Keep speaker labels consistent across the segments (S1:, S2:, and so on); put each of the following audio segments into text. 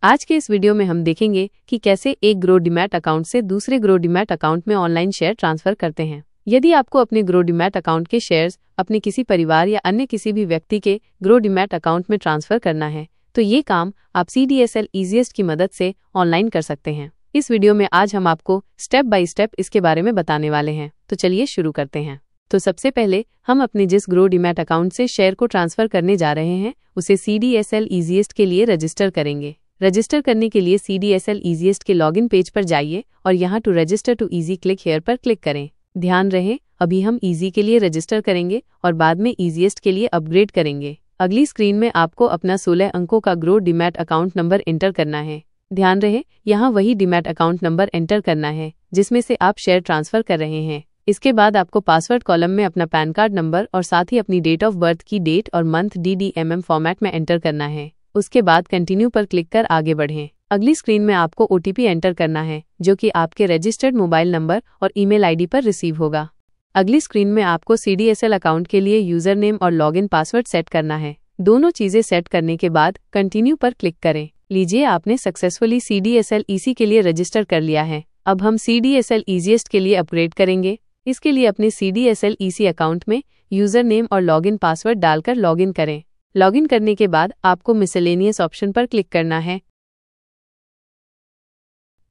S1: आज के इस वीडियो में हम देखेंगे कि कैसे एक ग्रो डीमैट अकाउंट से दूसरे ग्रो डीमैट अकाउंट में ऑनलाइन शेयर ट्रांसफर करते हैं। यदि आपको अपने ग्रो डीमैट अकाउंट के शेयर्स अपने किसी परिवार या अन्य किसी भी व्यक्ति के ग्रो डीमैट अकाउंट में ट्रांसफर करना है तो ये काम आप CDSL ईजीएस्ट की मदद से ऑनलाइन कर सकते हैं। इस वीडियो में आज हम आपको स्टेप बाय स्टेप इसके बारे में बताने वाले हैं, तो चलिए शुरू करते हैं। तो सबसे पहले हम अपने जिस ग्रो डीमैट अकाउंट से शेयर को ट्रांसफर करने जा रहे हैं उसे CDSL ईजीएस्ट के लिए रजिस्टर करेंगे। रजिस्टर करने के लिए CDSL ईजीएस्ट के लॉगिन पेज पर जाइए और यहाँ to register to easy click here पर क्लिक करें। ध्यान रहे, अभी हम ईजी के लिए रजिस्टर करेंगे और बाद में ईजीएस्ट के लिए अपग्रेड करेंगे। अगली स्क्रीन में आपको अपना 16 अंकों का grow demat account number enter करना है। ध्यान रहे, यहाँ वही डीमैट अकाउंट नंबर एंटर करना है जिसमें से आप शेयर ट्रांसफर कर रहे हैं। इसके बाद आपको पासवर्ड कॉलम में अपना पैन कार्ड नंबर और साथ ही अपनी डेट ऑफ बर्थ की डेट और मंथ DDMM फॉर्मेट में एंटर करना है। उसके बाद कंटिन्यू पर क्लिक कर आगे बढ़ें। अगली स्क्रीन में आपको OTP एंटर करना है जो कि आपके रजिस्टर्ड मोबाइल नंबर और ईमेल ID पर रिसीव होगा। अगली स्क्रीन में आपको CDSL अकाउंट के लिए यूजर नेम और लॉगिन पासवर्ड सेट करना है। दोनों चीजें सेट करने के बाद कंटिन्यू पर क्लिक करें। लीजिए, आपने सक्सेसफुली CDSL EC के लिए रजिस्टर कर लिया है। अब हम CDSL ईजीएस्ट के लिए अपग्रेड करेंगे। इसके लिए अपने CDSL EC अकाउंट में यूजर नेम और लॉगिन पासवर्ड डालकर लॉगिन करें। लॉगिन करने के बाद आपको मिसलेनियस ऑप्शन पर क्लिक करना है।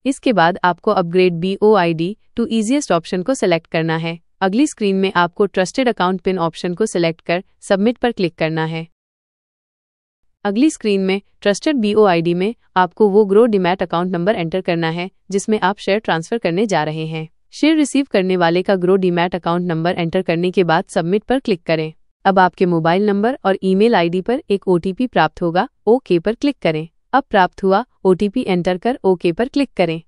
S1: इसके बाद आपको upgrade BOID to easiest option को सिलेक्ट करना है। अगली स्क्रीन में आपको ट्रस्टेड अकाउंट पिन ऑप्शन को सिलेक्ट कर सबमिट पर क्लिक करना है। अगली स्क्रीन में ट्रस्टेड BOID में आपको वो grow demat account number enter करना है जिसमें आप शेयर ट्रांसफर करने जा रहे हैं। शेयर रिसीव करने वाले का grow demat account number enter करने के बाद सबमिट पर क्लिक करें। अब आपके मोबाइल नंबर और ईमेल ID पर एक OTP प्राप्त होगा। ओके पर क्लिक करें। अब प्राप्त हुआ OTP एंटर कर ओके पर क्लिक करें।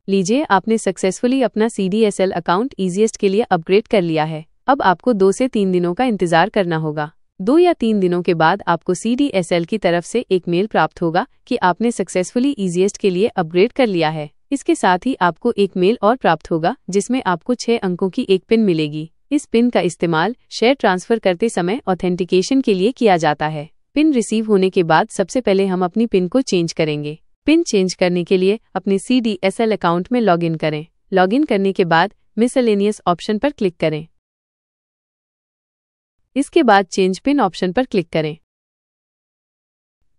S1: लीजिए, आपने सक्सेसफुली अपना CDSL अकाउंट ईजीएस्ट के लिए अपग्रेड कर लिया है। अब आपको 2 से 3 दिनों का इंतजार करना होगा। 2 या 3 दिनों के बाद आपको CDSL की तरफ से एक मेल प्राप्त होगा कि आपने सक्सेसफुली ईजीएस्ट के लिए अपग्रेड कर लिया है। इसके साथ ही आपको एक मेल और प्राप्त होगा जिसमें आपको 6 अंकों की एक पिन मिलेगी। इस पिन का इस्तेमाल शेयर ट्रांसफर करते समय ऑथेंटिकेशन के लिए किया जाता है। पिन रिसीव होने के बाद सबसे पहले हम अपनी पिन को चेंज करेंगे। पिन चेंज करने के लिए अपने CDSL अकाउंट में लॉगिन करें। लॉगिन करने के बाद मिसलेनियस ऑप्शन पर क्लिक करें। इसके बाद चेंज पिन ऑप्शन पर क्लिक करें।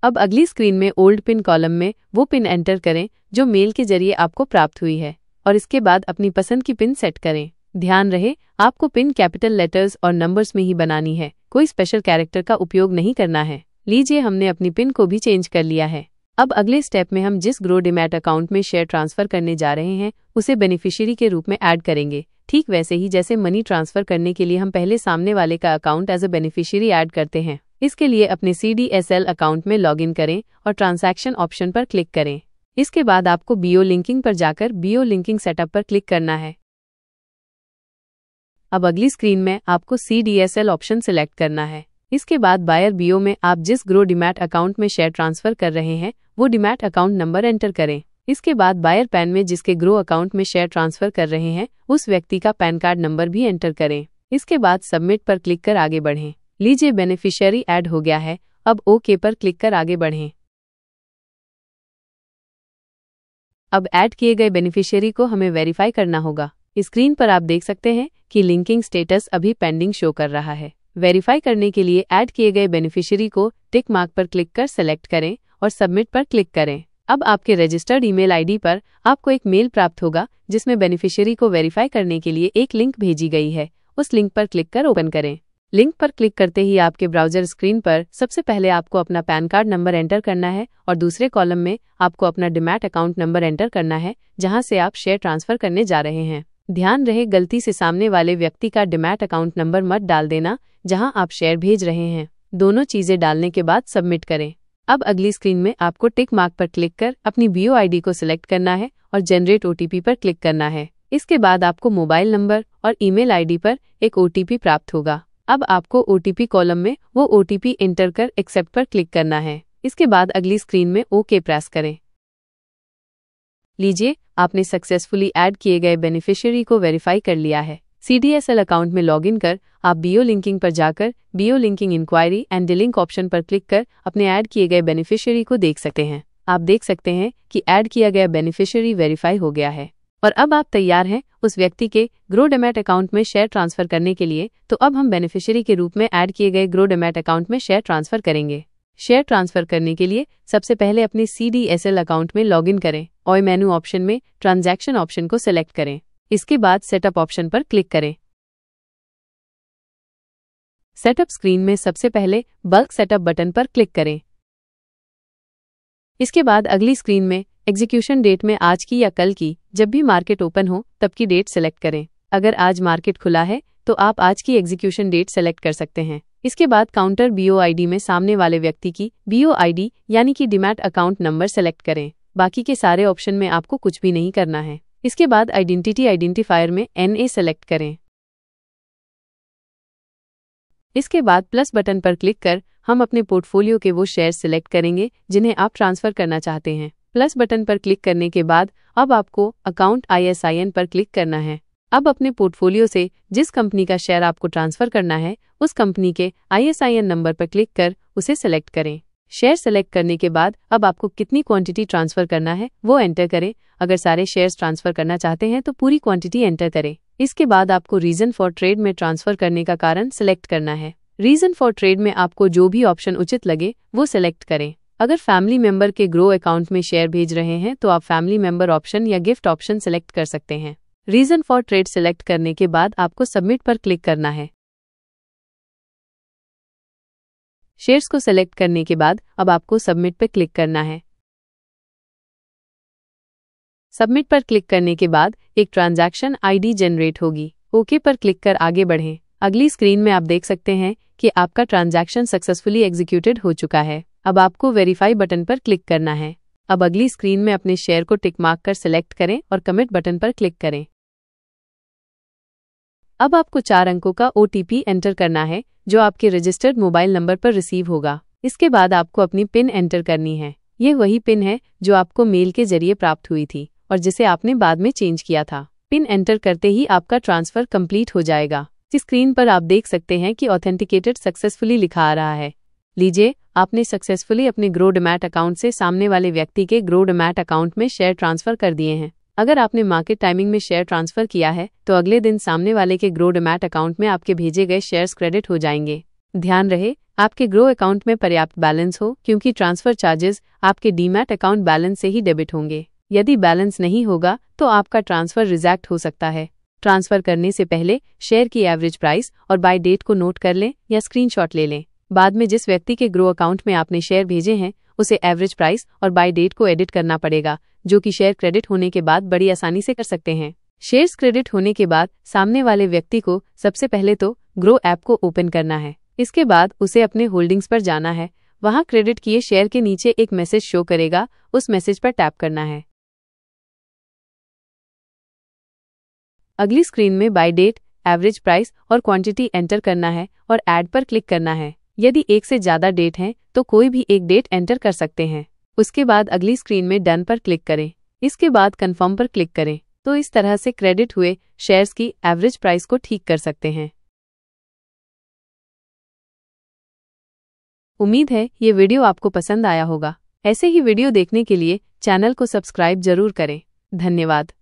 S1: अब अगली स्क्रीन में ओल्ड पिन कॉलम में वो पिन एंटर करें जो मेल के जरिए आपको प्राप्त हुई है और इसके बाद अपनी पसंद की पिन सेट करें। ध्यान रहे, आपको पिन कैपिटल लेटर्स और नंबर्स में ही बनानी है, कोई स्पेशल कैरेक्टर का उपयोग नहीं करना है। लीजिए, हमने अपनी पिन को भी चेंज कर लिया है। अब अगले स्टेप में हम जिस ग्रो डीमैट अकाउंट में शेयर ट्रांसफर करने जा रहे हैं उसे बेनिफिशियरी के रूप में ऐड करेंगे। ठीक वैसे ही जैसे मनी ट्रांसफर करने के लिए हम पहले सामने वाले का account as a beneficiary add करते हैं। इसके लिए अपने CDSL अकाउंट में लॉगिन करें और ट्रांजैक्शन ऑप्शन पर क्लिक करें। इसके बाद आपको BO लिंकिंग पर जाकर BO लिंकिंग सेटअप पर क्लिक करना है। अब अगली स्क्रीन में आपको CDSL ऑप्शन सिलेक्ट करना है। इसके बाद बायर BO में आप जिस ग्रो डीमैट अकाउंट में शेयर ट्रांसफर कर रहे हैं वो डीमैट अकाउंट नंबर एंटर करें। इसके बाद बायर पैन में जिसके ग्रो अकाउंट में शेयर ट्रांसफर कर रहे हैं उस व्यक्ति का पैन कार्ड नंबर भी एंटर करें। इसके बाद सबमिट पर क्लिक कर आगे बढ़ें। लीजिए, बेनिफिशियरी ऐड हो गया है। अब ओके पर क्लिक कर आगे बढ़ें। अब ऐड किए गए बेनिफिशियरी को हमें वेरीफाई करना होगा। स्क्रीन पर आप देख सकते हैं कि लिंकिंग स्टेटस अभी पेंडिंग शो कर रहा है। वेरीफाई करने के लिए ऐड किए गए बेनिफिशियरी को टिक मार्क पर क्लिक कर सेलेक्ट करें और सबमिट पर क्लिक करें। अब आपके रजिस्टर्ड ईमेल ID पर आपको एक मेल प्राप्त होगा जिसमें बेनिफिशियरी को वेरीफाई करने के लिए एक लिंक भेजी गई है। उस लिंक पर क्लिक कर ओपन करें। लिंक पर क्लिक करते ही आपके ब्राउजर स्क्रीन पर सबसे पहले आपको अपना पैन कार्ड नंबर एंटर करना है और दूसरे कॉलम में आपको अपना डीमैट अकाउंट नंबर एंटर करना है जहां से आप शेयर ट्रांसफर करने जा रहे हैं। ध्यान रहे, गलती से सामने वाले व्यक्ति का डीमैट अकाउंट नंबर मत डाल देना जहां आप शेयर भेज रहे हैं। दोनों चीजें डालने के बाद सबमिट करें। अब अगली स्क्रीन में आपको टिक मार्क पर क्लिक कर अपनी BOID को सिलेक्ट करना है और जनरेट OTP पर क्लिक करना है। इसके बाद आपको मोबाइल नंबर और ईमेल ID पर एक OTP प्राप्त होगा। अब आपको OTP कॉलम में वो OTP एंटर कर एक्सेप्ट पर क्लिक करना है। इसके बाद अगली स्क्रीन में ओके प्रेस करें। लीजिए, आपने सक्सेसफुली ऐड किए गए बेनिफिशियरी को वेरीफाई कर लिया है। CDSL अकाउंट में लॉगिन कर आप बीओ लिंकिंग पर जाकर BO linking inquiry and delink option पर क्लिक कर अपने ऐड किए गए बेनिफिशियरी को देख सकते हैं। आप देख सकते हैं कि ऐड किया गया बेनिफिशियरी वेरीफाई हो गया है और अब आप तैयार हैं उस व्यक्ति के ग्रोडीमैट अकाउंट में शेयर ट्रांसफर करने के लिए। तो अब हम बेनिफिशियरी के रूप में ऐड किए गए ग्रोडीमैट अकाउंट में शेयर ट्रांसफर करेंगे। शेयर ट्रांसफर करने के लिए सबसे पहले अपने CDSL अकाउंट में लॉगिन करें और मेनू ऑप्शन में ट्रांजैक्शन ऑप्शन को सेलेक्ट करें। इसके बाद सेटअप ऑप्शन पर क्लिक करें। सेटअप स्क्रीन में सबसे पहले बल्क सेटअप बटन पर क्लिक करें। इसके बाद अगली स्क्रीन में एग्जीक्यूशन डेट में आज की या कल की, जब भी मार्केट ओपन हो तब की डेट सेलेक्ट करें। अगर आज मार्केट खुला है तो आप आज की एग्जीक्यूशन डेट सेलेक्ट कर सकते हैं। इसके बाद काउंटर BOID में सामने वाले व्यक्ति की BOID यानी कि डीमैट अकाउंट नंबर सेलेक्ट करें। बाकी के सारे ऑप्शन में आपको कुछ भी नहीं करना है। इसके बाद आइडेंटिटी आइडेंटिफायर में NA सेलेक्ट करें। इसके बाद प्लस बटन पर क्लिक कर हम अपने पोर्टफोलियो के वो शेयर सिलेक्ट करेंगे जिन्हें आप ट्रांसफर करना चाहते हैं। प्लस बटन पर क्लिक करने के बाद अब आपको अकाउंट ISIN पर क्लिक करना है। अब अपने पोर्टफोलियो से जिस कंपनी का शेयर आपको ट्रांसफर करना है उस कंपनी के ISIN नंबर पर क्लिक कर उसे सेलेक्ट करें। शेयर सेलेक्ट करने के बाद अब आपको कितनी क्वांटिटी ट्रांसफर करना है वो एंटर करें। अगर सारे शेयर्स ट्रांसफर करना चाहते हैं तो पूरी क्वांटिटी एंटर करें। इसके बाद आपको रीजन फॉर ट्रेड में ट्रांसफर करने का कारण सिलेक्ट करना है। रीजन फॉर ट्रेड में आपको जो भी ऑप्शन उचित लगे वो सिलेक्ट करें। अगर फैमिली मेंबर के ग्रो अकाउंट में शेयर भेज रहे हैं तो आप फैमिली मेंबर ऑप्शन या गिफ्ट ऑप्शन सिलेक्ट कर सकते हैं। रीजन फॉर ट्रेड सिलेक्ट करने के बाद आपको सबमिट पर क्लिक करना है। शेयर्स को सिलेक्ट करने के बाद अब आपको सबमिट पर क्लिक करना है। सबमिट पर क्लिक करने के बाद एक ट्रांजैक्शन ID जनरेट होगी। ओके पर क्लिक कर आगे बढ़ें। अगली स्क्रीन में आप देख सकते हैं कि आपका ट्रांजैक्शन सक्सेसफुली एग्जीक्यूटेड हो चुका है। अब आपको वेरीफाई बटन पर क्लिक करना है। अब अगली स्क्रीन में अपने शेयर को टिक मार्क कर सिलेक्ट करें और कमिट बटन पर क्लिक करें। अब आपको 4 अंकों का OTP एंटर करना है जो आपके रजिस्टर्ड मोबाइल नंबर पर रिसीव होगा। इसके बाद आपको अपनी पिन एंटर करनी है। ये वही पिन है जो आपको मेल के जरिए प्राप्त हुई थी और जिसे आपने बाद में चेंज किया था। पिन एंटर करते ही आपका ट्रांसफर कंप्लीट हो जाएगा। इस स्क्रीन पर आप देख सकते हैं कि ऑथेंटिकेटेड सक्सेसफुली लिखा आ रहा है। लीजिए, आपने सक्सेसफुली अपने ग्रोडीमैट अकाउंट से सामने वाले व्यक्ति के ग्रोडीमैट अकाउंट में शेयर ट्रांसफर कर दिए हैं। अगर आपने मार्केट टाइमिंग में शेयर ट्रांसफर किया है तो अगले दिन सामने वाले के ग्रोडीमैट अकाउंट में आपके भेजे गए शेयर्स क्रेडिट हो जाएंगे। ध्यान रहे, आपके ग्रो अकाउंट में पर्याप्त बैलेंस हो क्योंकि ट्रांसफर चार्जेस आपके डीमैट अकाउंट बैलेंस से ही डेबिट होंगे। यदि बैलेंस नहीं होगा तो आपका ट्रांसफर रिजेक्ट हो सकता है। ट्रांसफर करने से पहले शेयर की एवरेज प्राइस और बाय डेट को नोट कर लें या स्क्रीनशॉट ले लें। बाद में जिस व्यक्ति के ग्रो अकाउंट में आपने शेयर भेजे हैं उसे एवरेज प्राइस और बाय डेट को एडिट करना पड़ेगा, जो कि शेयर क्रेडिट होने के बाद बड़ी आसानी से कर सकते हैं। शेयर्स क्रेडिट होने के बाद सामने वाले व्यक्ति को सबसे पहले तो ग्रो ऐप को ओपन करना है। इसके बाद उसे अपने होल्डिंग्स पर जाना है। वहां क्रेडिट किए शेयर के नीचे एक मैसेज शो करेगा, उस मैसेज पर टैप करना है। अगली स्क्रीन में बाय डेट, एवरेज प्राइस और क्वांटिटी एंटर करना है और ऐड पर क्लिक करना है। यदि एक से ज़्यादा डेट हैं तो कोई भी एक डेट एंटर कर सकते हैं। उसके बाद अगली स्क्रीन में डन पर क्लिक करें। इसके बाद कंफर्म पर क्लिक करें। तो इस तरह से क्रेडिट हुए शेयर्स की एवरेज प्राइस को ठीक कर सकते हैं। उम्मीद है ये वीडियो आपको पसंद आया होगा। ऐसे ही वीडियो देखने के लिए चैनल को सब्सक्राइब जरूर करें। धन्यवाद।